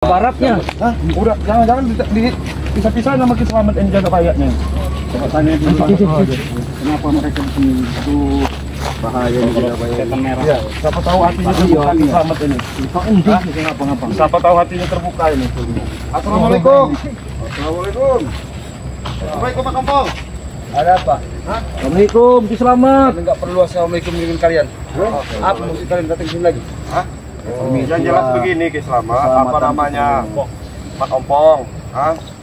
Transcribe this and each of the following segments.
Baratnya. Hah? Udah, jangan dipisah-pisah sama Ki Selamat yang jaga bayaknya. Coba tanya kenapa mereka di sini itu bahaya jaga bayar. Setan merah. Ya, siapa tahu hatinya terbuka Ki Selamat ini. Ngapa-ngapa. Siapa tahu hatinya terbuka ini. Assalamualaikum. Assalamualaikum. Assalamualaikum Pak Kompol. Ada apa? Hah? Assalamualaikum, Ki Selamat. Enggak perlu assalamualaikum dengan kalian. Apa mesti kalian datang sini lagi? Hah? Yang jelas begini Ki Selamat, apa namanya Pak Ompong,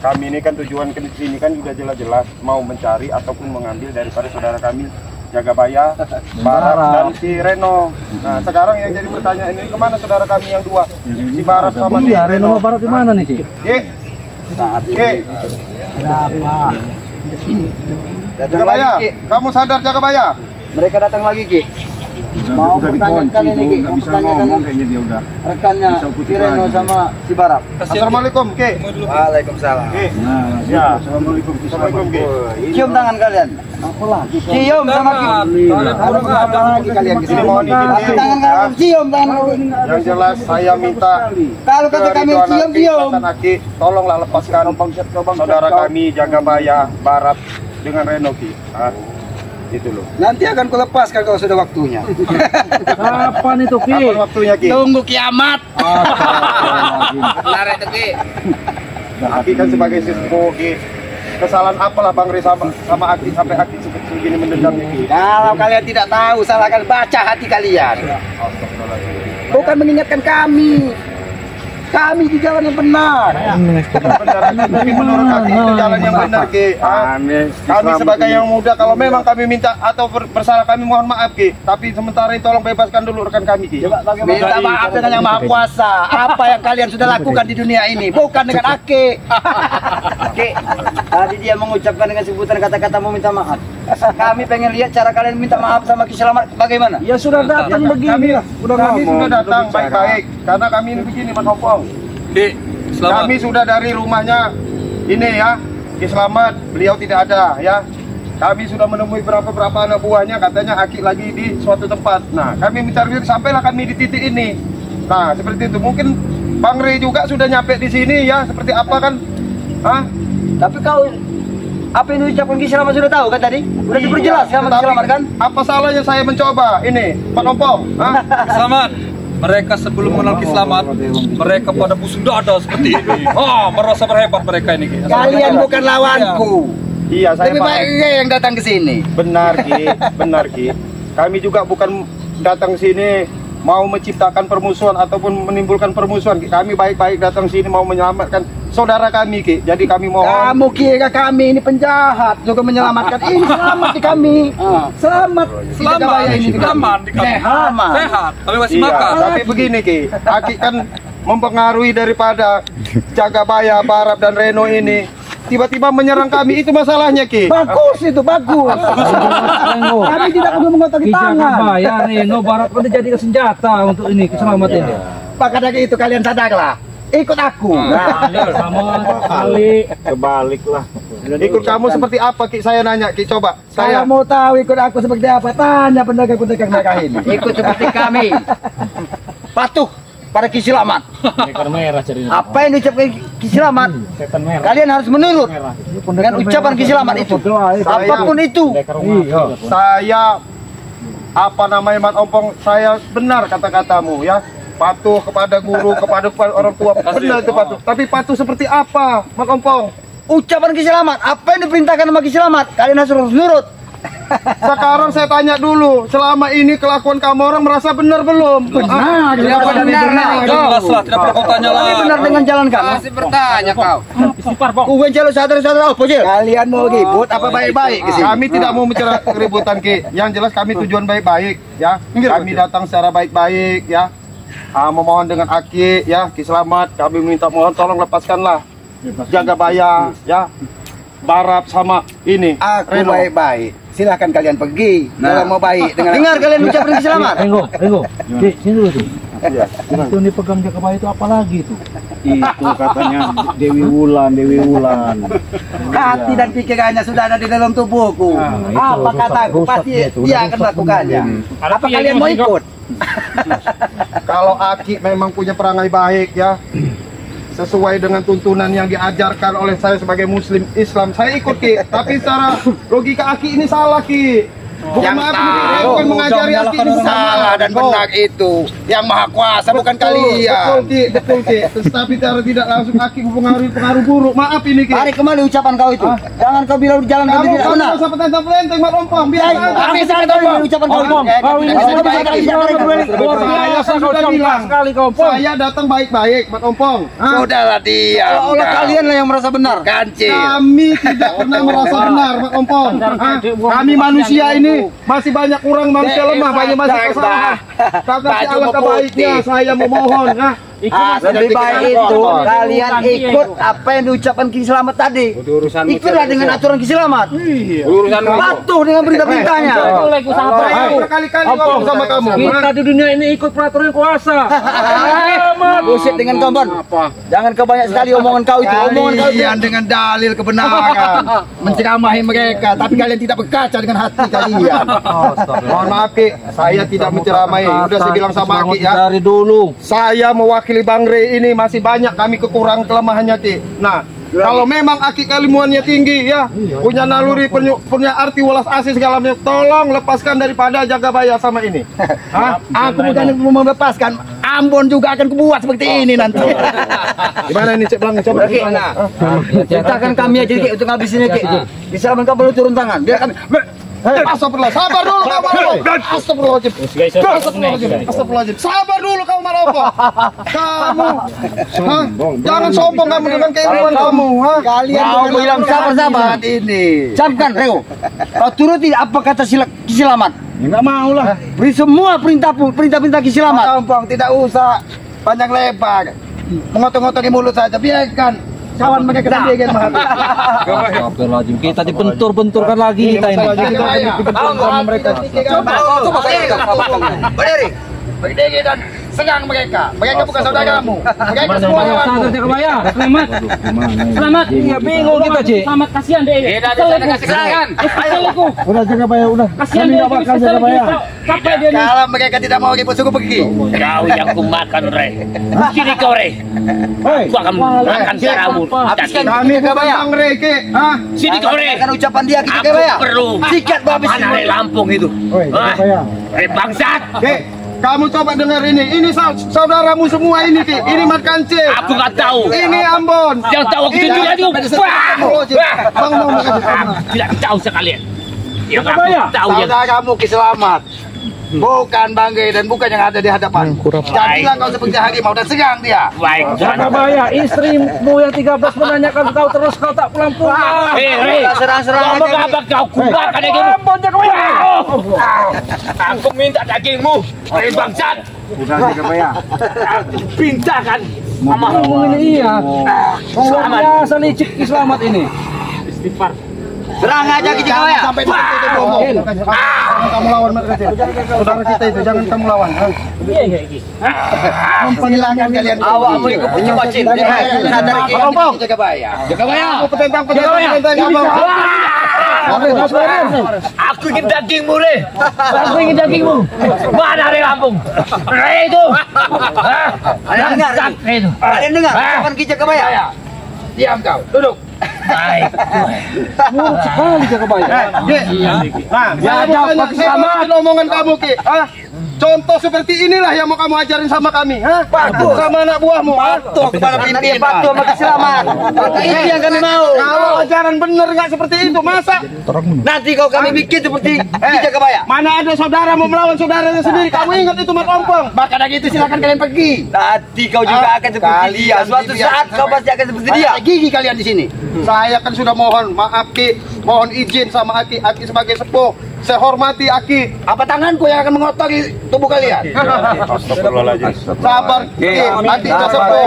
kami ini kan tujuan ke sini kan juga jelas-jelas mau mencari ataupun mengambil daripada saudara kami Jagabaya, Barat dan si Reno. Nah sekarang yang jadi pertanyaan ini kemana saudara kami yang dua, si Barat sama si Reno Barat di mana nih Ki? Jagabaya, kamu sadar Jagabaya? Mereka datang lagi Ki. Mau pertanyakan ini Ki, mau pertanyakan kayaknya dia udah rekannya si Reno sama si Barat. Assalamualaikum Ki. Waalaikumsalam. Ki. Ya, assalamualaikum Ki. Cium tangan kalian. Apa lagi? Cium sama Ki. Apa lagi kalian ke sini? Mohon izin Ki. Tangan kalian cium tangan kalian. Yang jelas saya minta Kalau kata kami cium cium. Aki, tolonglah lepaskan saudara kami Jagabaya, Barat dengan Reno Ki. Itu loh. Nanti akan kulepaskan kalau sudah waktunya. Kapan itu Ki? Kapan waktunya Ki? Tunggu kiamat. Benar itu Ki. Aki kan sebagai sesepuh Ki. Kesalahan apalah Bang Re sama Aki sampai Aki segini mendendamnya Ki? Kalau kalian tidak tahu, salahkan baca hati kalian. Bukan mengingatkan kami. Kami di jalan yang benar. Benar, tapi menurut Aki itu jalan yang benar Ki. Kami sebagai yang muda, kalau memang kami minta atau bersalah kami mohon maaf Ki. Tapi sementara ini tolong bebaskan dulu rekan kami Ki. Minta maaf dengan yang maha kuasa. Apa yang kalian sudah lakukan di dunia ini, bukan dengan Aki. Ki, tadi dia mengucapkan dengan sebutan kata-kata mau minta maaf. Kami pengen lihat cara kalian minta maaf sama Ki Selamat bagaimana. Ya sudah datang begini. Kami sudah datang baik-baik karena kami ini begini Mas Opong. Kami sudah dari rumahnya ini ya Ki Selamat, beliau tidak ada ya. Kami sudah menemui berapa anak buahnya, katanya Aki lagi di suatu tempat. Nah kami mencari sampailah kami di titik ini. Nah seperti itu, mungkin Bang Re juga sudah nyampe di sini ya, seperti apa kan? Tapi kau apa yang diucapkan Ki Selamat sudah tahu kan tadi? Sudah diperjelas sama Ki Selamat kan? Apa salahnya saya mencoba ini Pak Ompong? Selamat. Mereka sebelum mengenal Ki Selamat, mereka pada busuk dada seperti ini. Merasa berhebat mereka ini. Kalian bukan lawanku. Iya, saya lebih baik yang datang ke sini. Benar Ki, benar Ki. Kami juga bukan datang ke sini mau menciptakan permusuhan ataupun menimbulkan permusuhan. Kami baik-baik datang sini mau menyelamatkan saudara kami Ki. Jadi kami mohon. Kamu kira kami ini penjahat juga menyelamatkan ini, selamat di kami. Selamat ini aman di kami. Sehat. Kami masih makan. Tapi begini Ki, Aki kan mempengaruhi daripada Jagabaya, Barat dan Reno ini. Tiba-tiba menyerang kami, itu masalahnya Ki. Bagus itu, bagus. Kami tidak perlu mengotori tangan. Jagabaya, Reno, Barat kan dijadikan senjata untuk ini Ki Selamat ini. Maka dari itu kalian sadarlah. Ikut aku. Sama kali. Kebaliklah. Ikut kamu seperti apa Ki? Saya nanya Ki, coba. Saya mau tahu ikut aku seperti apa. Tanya pedagang-pedagang mereka ini. Ikut seperti kami. Patuh pada Ki Selamat. Apa yang diucapkan Ki Selamat, kalian harus menurut dengan ucapan Ki Selamat itu. Apapun itu. Saya apa namanya Mat Ompong, saya benar kata-katamu ya. Patuh kepada guru, kepada orang tua, benar itu patuh. Tapi patuh seperti apa Mat Ompong? Ucapan Ki Selamat, apa yang diperintahkan sama Ki Selamat, kalian harus nurut. Sekarang saya tanya dulu, selama ini kelakuan kamu orang merasa benar belum? Benar, tidak benar. Jelaslah, tidak perlu kau tanya lah. Benar dengan jalan kamu. Masih bertanya kau. Kuwen jalan sadar-sadar bocil. Kalian mau ribut apa baik-baik ke sini? Kami tidak mau mencari keributan Ki. Yang jelas kami tujuan baik-baik ya. Kami datang secara baik-baik ya. Memohon dengan Aki ya, Ki Selamat, kami minta mohon tolong lepaskanlah Jagabaya ya, Barat sama ini Aku Reno. baik-baik. Silahkan kalian pergi. Kalau mau baik dengan dengar kalian ucapan Ki Selamat. Ringo, sini dulu tuh. Itu yang dipegang Jagabaya itu apa lagi itu? Itu katanya Dewi Wulan. Hati dan pikirannya sudah ada di dalam tubuhku. Apa kataku pasti dia akan lakukannya. Apa kalian mau ikut? Kalau Aki memang punya perangai baik ya, sesuai dengan tuntunan yang diajarkan oleh saya sebagai muslim Islam. Saya ikut Ki, tapi secara logika Aki ini salah Ki. Bukan bukan mengajari Aki ini salah dan benar itu yang maha kuasa, bukan kalian. Betul Ki. Tetapi cara tidak langsung Aki pengaruh buruk. Maaf ini Ki. Tarik kembali ucapan kau itu. Jangan kau bilang jalan kami tidak benar. Kamu sampai pelenteng Mat Ompong. Biar Tapi saya tahu ucapan kau itu. Kau ini saya datang baik-baik Mat Ompong. Sudahlah diam. Seolah kalian lah yang merasa benar. Kancil. Kami tidak pernah merasa benar Mat Ompong. Kami manusia ini masih banyak kurang manusia lemah, banyak masih kesalahan. Tapi alangkah baiknya saya memohon, lebih baik itu kalian ikut apa yang diucapkan Ki Slamet tadi. Ikutlah dengan aturan Ki Slamet. Patuh dengan berita-beritanya. Berkali-kali ngomong sama kamu. Kita di dunia ini ikut peraturan kuasa. Buset dengan kawan. Jangan kau banyak sekali omongan kau itu. Omongan kalian dengan dalil kebenaran menceramahi mereka, tapi kalian tidak berkaca dengan hati kalian. Mohon maaf Ki, saya tidak menceramahi. Udah saya bilang sama Ki ya. Dari dulu. Saya mewakili Bang Rey ini masih banyak kami kekurangan kelemahannya Ki. Nah, kalau memang Aki kalimuannya tinggi ya, punya naluri, punya arti welas asih segala macam, tolong lepaskan daripada Jagabaya sama ini. Aku bukan mau melepaskan, Ambon juga akan kubuat seperti ini nanti. Gimana ini Cik Blang? Coba gimana? Ceritakan kami aja Ki untuk ngabisinnya Ki. Di Slamet kau perlu turun tangan. Biar kami. Astagfirullah, sabar dulu kamu. Astagfirullahaladzim. Astagfirullahaladzim. Sabar dulu kamu Maropo. Kamu, jangan sombong kamu dengan keilmuan kamu. Kalian mau bilang sabar-sabar ini. Camkan Reo. Kau turuti apa kata Ki Slamet? Enggak mau lah. Beri semua perintah Ki Slamet. Gampang, tidak usah panjang lebar. Mengotot-ngotot di mulut saja, biarkan kawan mereka sendiri yang mahal. Kita dibentur-benturkan lagi kita ini. Berdiri. Berdiri dan serang mereka. Mereka bukan saudaramu. Mereka semua lawanmu. Selamat. Iya bingung kita Ci. Selamat kasihan deh. Tidak ada kasihan. Udah Jagabaya udah. Kasihan deh Jagabaya. Sampai dia kalau mereka tidak mau ribut suku pergi. Kau yang kumakan Rey. Sini kau Rey. Aku akan makan darahmu. Kami Jagabaya. Bang Rey Ki. Sini kau Rey. Kan ucapan dia Ki Aku Jagabaya. perlu. Sikat babis Mana Rey Lampung itu? Rey bangsat. Kamu coba dengar ini saudaramu semua ini Ki. Ini Mat Kancil. Aku nggak tahu. Ini Ambon. Yang tahu aku tunjuk lagi. Tidak tahu sekalian. Yang aku tahu yang Saudaramu Ki Slamet. Bukan Bang Rey dan bukan yang ada di hadapan. Jadilah kau seperti harimau dan serang dia. baik. Jagabaya, istrimu yang 13 menanyakan kau terus kau tak pulang-pulang. Rey, serang-serang kamu apa kau kubarkan dagingmu? Ambon Jagabaya. Aku minta dagingmu, Rey bangsat. Udah Jagabaya. Pintakan. Ngomong ini iya. Selamat. Biasa licik Ki Slamet ini. Istighfar. Serang aja Ki Jagabaya. Sampai itu ngomong. Kamu lawan Mat Kancil. Saudara kita itu jangan kamu lawan. Iya, iya. Menghilangkan kalian. Awakmu ikut pecah-pecah. Sadar Ki Jagabaya. Jagabaya. Petentang Aku ingin dagingmu, Rey. Aku ingin dagingmu. Mana Rey Lampung? Rey itu. Kalian dengar ucapan Ki Jagabaya? Diam kau, duduk. Baik. Murut sekali Jagabaya. Selamat omongan kamu Ki. Contoh seperti inilah yang mau kamu ajarin sama kami, Patuh sama anak buahmu. Patuh kepada pimpinan. Patuh sama Ki Slamet. Itu yang kami mau. Kalau ajaran bener nggak seperti itu, masa Nanti kau kami bikin seperti Ki Jagabaya. mana ada saudara mau melawan saudaranya sendiri? Kamu ingat itu Mat Ompong? Maka dari itu silakan kalian pergi. Nanti kau juga akan seperti dia. Suatu saat kau pasti akan seperti dia. Gigi kalian di sini. Saya kan sudah mohon maaf Ki, mohon izin sama Aki sebagai sepuh. Saya hormati Aki. Apa tanganku yang akan mengotori tubuh kalian? Astagfirullahaladzim. Sabar Ki, Aki sepuh.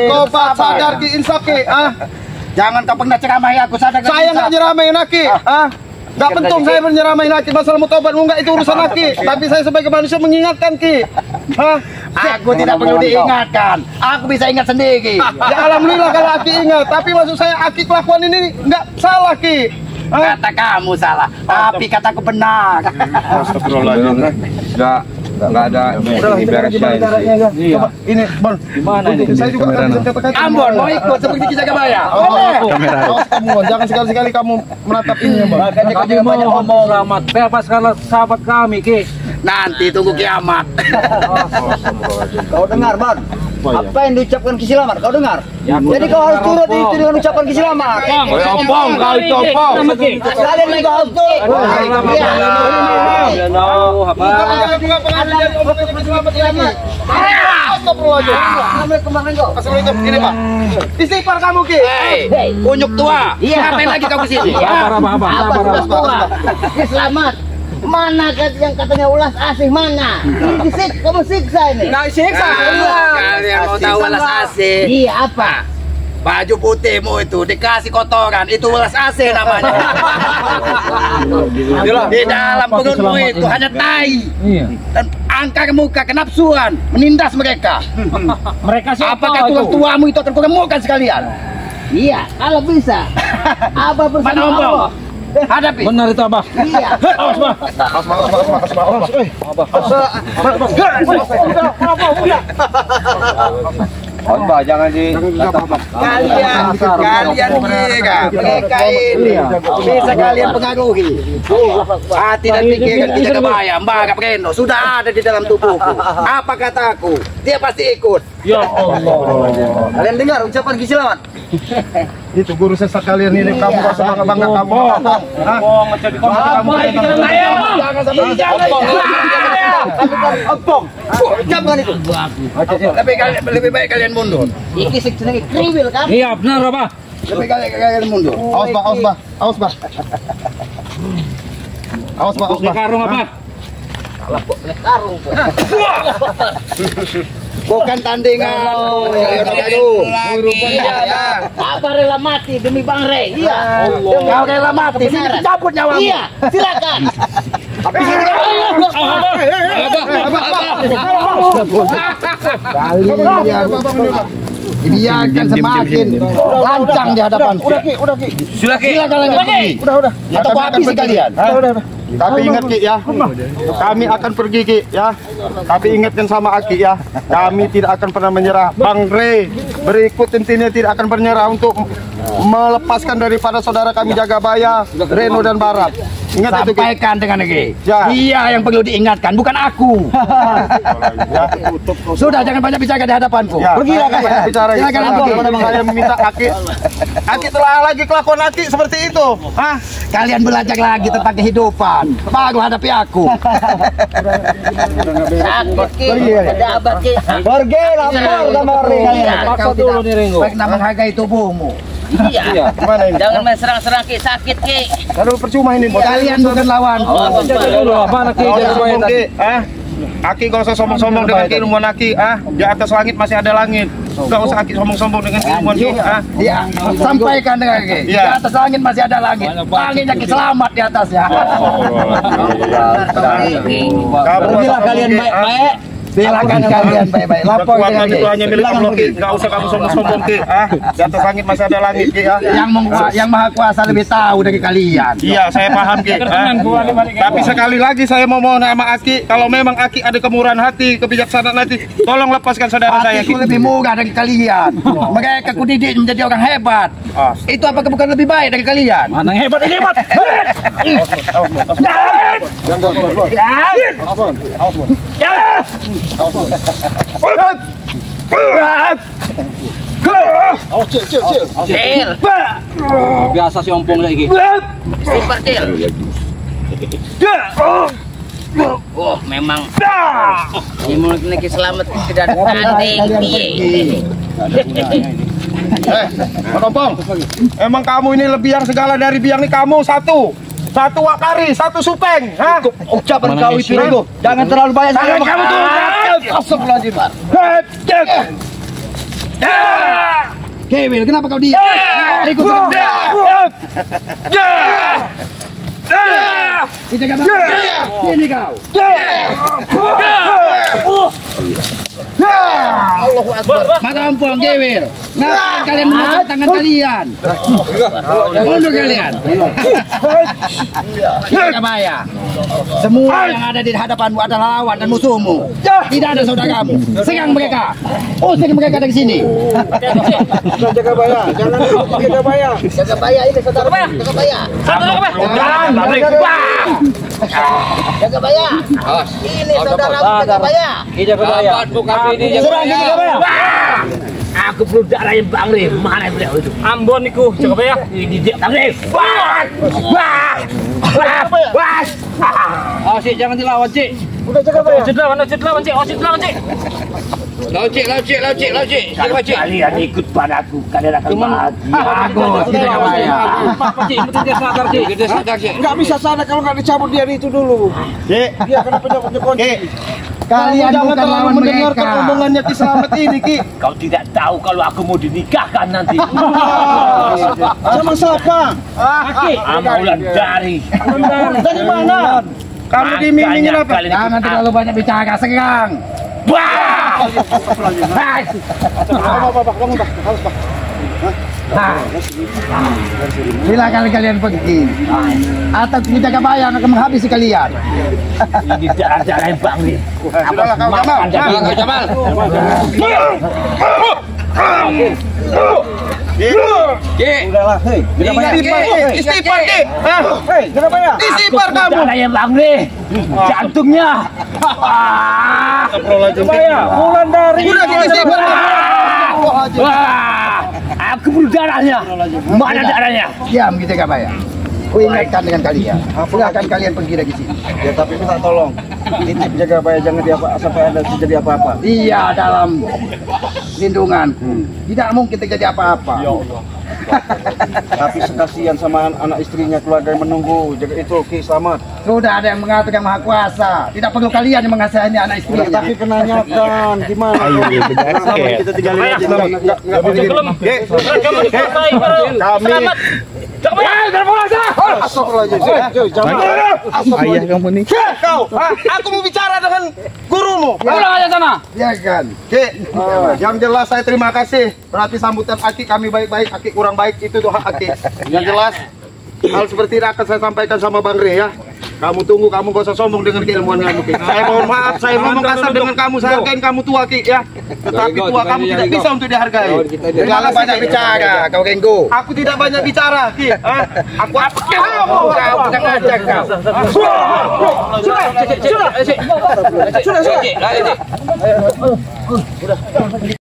Tobat, sadar Ki, insaf Ki. Jangan kau pernah ceramahi aku sadar. Saya nggak nyeramain Aki. Nggak penting saya menyeramain Aki. Masalah mau tobat mau nggak itu urusan Aki. Tapi saya sebagai manusia mengingatkan Ki. Aku tidak perlu diingatkan. Aku bisa ingat sendiri. Ya alhamdulillah kalau Aki ingat. Tapi maksud saya Aki kelakuan ini nggak salah Ki. Kata kamu salah, tapi kataku benar. Astagfirullahaladzim. Nggak ada. Ini beres ya. Coba Ini, Bon. gimana ini? Saya juga akan bisa katakan. Ambon mau ikut seperti Ki Jagabaya. Awas kamu, jangan sekali-sekali kamu menatap ini, Bang. Makanya kau Kami jangan banyak mohon ngomong. selamat bebaskan sahabat kami, Ki. Nanti tunggu kiamat. Kau dengar, Bon? Apa yang diucapkan Ki Slamet? Kau dengar? Jadi kau harus turut itu dengan ucapan Ki Slamet. Ompong, kau itu ompong. Kalian juga harus turut. Assalamualaikum, ini Pak. Istighfar kamu, Ki. Kunyuk tua. Iya. Ngapain lagi kau kesini? Sabar. Ki Slamet. Mana yang katanya ulas asih mana? Kamu siksa ini. Nggak siksa. Kalian mau tahu ulas asih? Iya apa? Baju putihmu itu dikasih kotoran, itu ulas asih namanya. Di dalam perutmu itu hanya tai Iya. dan angka muka kenapsuan menindas mereka. Mereka siapa Apakah tulang itu? tuamu itu akan kuremukan sekalian? Iya, kalau bisa. Abah Mana bersama ompong? Allah. Hadapi. Benar itu, Abah. Iya. Awas, Bah. Mbak, jangan di Kalian mereka ini bisa kalian pengaruhi hati dan pikiran Ki Jagabaya, Mbak Breno sudah ada di dalam tubuhku. Apa kataku? Dia pasti ikut. Ya Allah. Kalian dengar ucapan Ki Slamet? itu guru sesat kalian ini, kamu kok semangat banget kamu. Jangan sampai Ompong. Jangan itu. Lebih baik kalian mundur. Iki sejenenge kriwil kan? Iya, benar, Abah. Lebih baik kalian mundur. Awas, Pak, awas, Pak. Awas, Pak. Awas, Pak, awas, Di Pak. karung, Abah. Karung. Bukan tandingan. Apa rela mati demi Bang Rey? Iya. Kau rela mati, sini cabut nyawamu. Iya, silakan. Dibiarkan semakin lancang di hadapan. Udah Ki. Silakan pergi. Udah. Atau aku habisi kalian. Tapi ingat, Ki, ya. Kami akan pergi, Ki, ya. Tapi ingatkan sama Aki, ya. Kami tidak akan pernah menyerah. Bang Rey berikut intinya tidak akan menyerah untuk melepaskan daripada saudara kami Jagabaya, Reno dan Barat. Ingat itu, Ki. Sampaikan dengan Ki. Ya. Dia yang perlu diingatkan, bukan aku. Sudah, jangan banyak bicara di hadapanku. Ya, Pergilah saya kalian. bicara. Silakan Aki. Saya meminta Aki telah lagi kelakuan Aki seperti itu. Hah? Kalian belajar lagi tentang kehidupan. Baru hadapi aku. Sakit Ki. Ada Abah Ki. Pergi lapor sama orang kalian. Paksa dulu nih, Ringo. Baik nama menghargai tubuhmu. Iya. Gimana ini? Jangan main serang-serang Ki, sakit Ki. Kalau percuma ini, Bos. Kalian bukan lawan. Jadi dulu, Abah, anak Ki Gak usah Jagabaya sombong, tadi. Ki. Aki gak usah sombong-sombong dengan keilmuan Aki. Di atas langit masih ada langit. Gak usah Aki sombong-sombong dengan keilmuan Ki. Ya, sampaikan dengan Ki. Di Iya. atas langit masih ada langit. Langitnya Ki selamat di atasnya. Kamu Pergilah kalian baik-baik. Silakan kalian baik-baik. Lapor dengan kekuatan Ki. itu hanya milik Silakan Allah, Ki. pergi. Gak usah kamu sombong-sombong, Ki. Di atas langit masih ada langit, Ki. Yang maha kuasa lebih tahu dari kalian. Iya, saya paham, Ki. Tapi sekali lagi saya mau mohon sama Aki, kalau memang Aki ada kemurahan hati, kebijaksanaan hati, tolong lepaskan saudara saya, Ki. Hatiku lebih murah dari kalian. Mereka kudidik menjadi orang hebat. Itu apakah bukan lebih baik dari kalian? Mana yang hebat ini, hebat. Cil, Biasa si ompong lagi. super Cil. Oh, memang. Di mulut ini Ki Slamet tidak ada tanding. Piye. Ompong, emang kamu ini lebihan segala dari biang nih kamu satu wakari, satu supeng, hah? Ucapan kau itu Ringo. Jangan terlalu banyak. Tangan kamu tuh. Astagfirullahaladzim. Kewil, kenapa kau diam? Ikut Ini kau. Allahu Akbar. Maka ampun gewir. Ngapain kalian menusuk tangan kalian? Mundur kalian. Kebaya. Semua yang ada di hadapanmu adalah lawan dan musuhmu. Tidak ada saudaramu. Serang mereka. Usir mereka dari sini. Jaga baya, jangan jaga baya. Jaga baya ini saudara. Jaga baya. Jangan, Jaga baya. Ini saudara jaga baya. jaga baya. Serang jaga baya. Aku perlu darah yang Bang Rif. Mana beliau itu? Ambon niku, jaga baya. Ini dia Bang Rif. Cik, jangan dilawan, Cik. Udah jaga baya. Lawan, Cik. Laucik. Kalian ikut padaku, kalian akan bahagia. Bagus, kita jaga baya. Nggak bisa sana kalau nggak dicabut dia itu dulu. Dia kena penyokong-nyokong. Kalian bukan lawan mereka. Omongannya Ki Slamet ini, Ki. Kau tidak tahu kalau aku mau dinikahkan nanti. Sama siapa? Amaulan dari. Dari mana? Kamu dimimingin apa? Jangan terlalu banyak bicara, serang. Wah! Silakan kalian pergi. Atau kita jaga baya yang akan menghabisi kalian. Ini darah yang Bang Rif. Sudahlah kau Jamal. Udahlah, hei. Istighfar, Ki. Hei, kenapa ya? Istighfar kamu. Darah yang Bang Rif. Jantungnya. Bulan dari. Udah kita istighfar. Wah! Aku perlu darahnya. Mana darahnya? Diam kita jaga baya. Ku ingatkan dengan kalian. Silakan kalian pergi dari sini. Ya tapi minta tolong. Titip jaga baya jangan sampai ada terjadi apa-apa. Dia dalam lindunganku. Tidak mungkin terjadi apa-apa. Tapi sekasian sama anak istrinya, keluarga yang menunggu. Jaga itu Ki Slamet. Sudah ada yang mengatur yang maha kuasa. Tidak perlu kalian yang mengasihani anak istrinya. Tapi kenanyakan gimana? Slamet kita tinggalin aja. Enggak kami. Ayah kamu nih. Kau, aku mau bicara dengan gurumu. Pulang aja sana. Ya kan. Ki, yang jelas saya terima kasih. Berarti sambutan Aki kami baik-baik, Aki kurang baik itu doa Aki. Yang jelas hal seperti ini akan saya sampaikan sama Bang Re ya. Kamu tunggu, kamu gak usah sombong dengan keilmuan kamu Ki. Saya mohon maaf, saya ngomong kasar dengan kamu, saya hargain kamu tua Ki ya. Tetapi tua kamu tidak bisa untuk dihargai. Jangan banyak bicara, kau Genggo. Aku tidak banyak bicara Ki. Aku apa kamu? Kau bukan ngajak kau. Sudah.